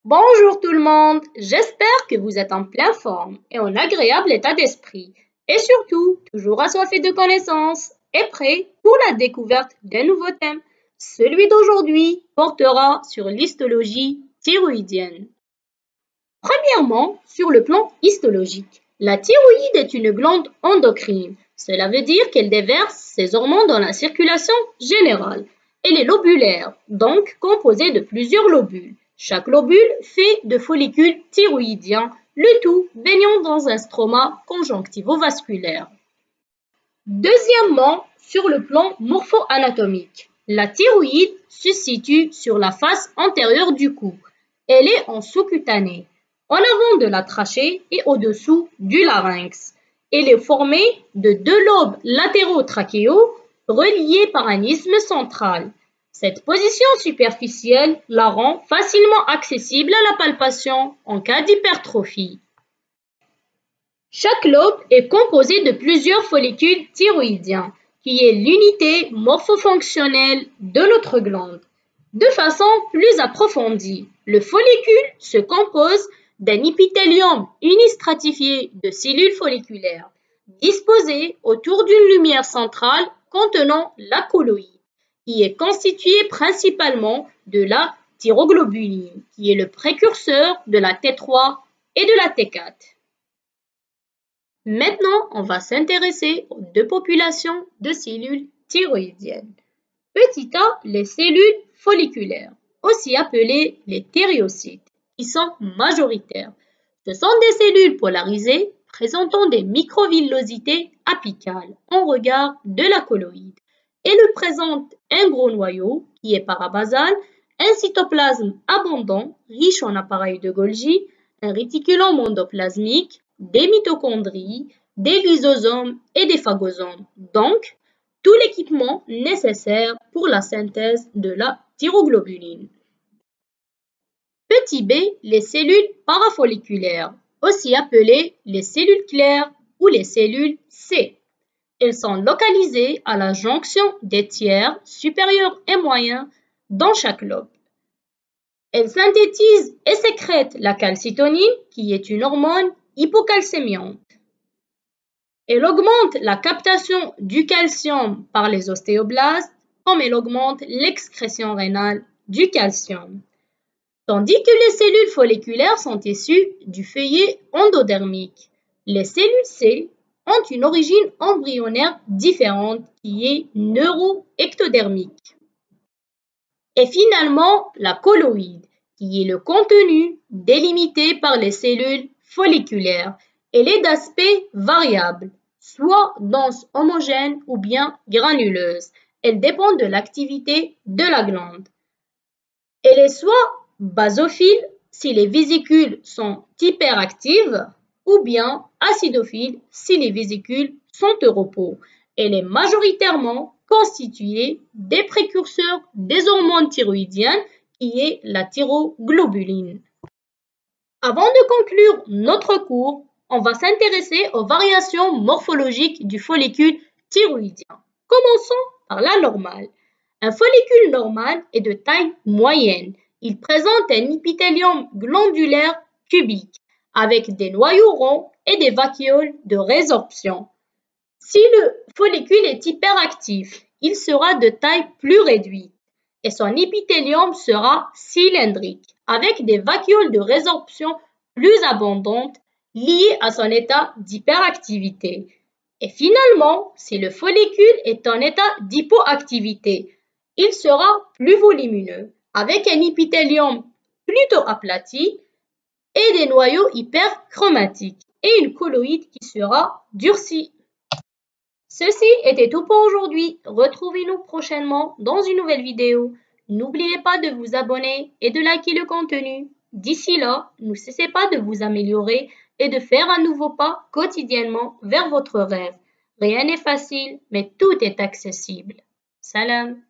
Bonjour tout le monde, j'espère que vous êtes en pleine forme et en agréable état d'esprit et surtout toujours assoiffés de connaissances et prêts pour la découverte d'un nouveau thème. Celui d'aujourd'hui portera sur l'histologie thyroïdienne. Premièrement, sur le plan histologique, la thyroïde est une glande endocrine. Cela veut dire qu'elle déverse ses hormones dans la circulation générale. Elle est lobulaire, donc composée de plusieurs lobules. Chaque lobule fait de follicules thyroïdiens, le tout baignant dans un stroma conjonctivo-vasculaire. Deuxièmement, sur le plan morpho-anatomique, la thyroïde se situe sur la face antérieure du cou. Elle est en sous-cutanée, en avant de la trachée et au-dessous du larynx. Elle est formée de deux lobes latéraux trachéaux reliés par un isthme central. Cette position superficielle la rend facilement accessible à la palpation en cas d'hypertrophie. Chaque lobe est composé de plusieurs follicules thyroïdiens, qui est l'unité morphofonctionnelle de notre glande. De façon plus approfondie, le follicule se compose d'un épithélium unistratifié de cellules folliculaires, disposées autour d'une lumière centrale contenant la colloïde, qui est constituée principalement de la thyroglobuline, qui est le précurseur de la T3 et de la T4. Maintenant, on va s'intéresser aux deux populations de cellules thyroïdiennes. Petit a, les cellules folliculaires, aussi appelées les thyriocytes, qui sont majoritaires. Ce sont des cellules polarisées présentant des microvillosités apicales en regard de la colloïde. Elles présentent un gros noyau qui est parabasal, un cytoplasme abondant, riche en appareil de Golgi, un réticulum endoplasmique, des mitochondries, des lysosomes et des phagosomes. Donc, tout l'équipement nécessaire pour la synthèse de la thyroglobuline. Petit b, les cellules parafolliculaires, aussi appelées les cellules claires ou les cellules C. Elles sont localisées à la jonction des tiers supérieurs et moyens dans chaque lobe. Elles synthétisent et sécrètent la calcitonine, qui est une hormone hypocalcémiante. Elle augmente la captation du calcium par les ostéoblastes, comme elle augmente l'excrétion rénale du calcium. Tandis que les cellules folliculaires sont issues du feuillet endodermique. Les cellules C ont une origine embryonnaire différente qui est neuroectodermique. Et finalement, la colloïde, qui est le contenu délimité par les cellules folliculaires. Elle est d'aspect variable, soit dense homogène ou bien granuleuse. Elle dépend de l'activité de la glande. Elle est soit basophile si les vésicules sont hyperactives ou bien acidophile si les vésicules sont au repos. Elle est majoritairement constituée des précurseurs des hormones thyroïdiennes qui est la thyroglobuline. Avant de conclure notre cours, on va s'intéresser aux variations morphologiques du follicule thyroïdien. Commençons par la normale. Un follicule normal est de taille moyenne. Il présente un épithélium glandulaire cubique avec des noyaux ronds et des vacuoles de résorption. Si le follicule est hyperactif, il sera de taille plus réduite et son épithélium sera cylindrique avec des vacuoles de résorption plus abondantes liées à son état d'hyperactivité. Et finalement, si le follicule est en état d'hypoactivité, il sera plus volumineux avec un épithélium plutôt aplati et des noyaux hyperchromatiques et une colloïde qui sera durcie. Ceci était tout pour aujourd'hui. Retrouvez-nous prochainement dans une nouvelle vidéo. N'oubliez pas de vous abonner et de liker le contenu. D'ici là, ne cessez pas de vous améliorer et de faire un nouveau pas quotidiennement vers votre rêve. Rien n'est facile, mais tout est accessible. Salam.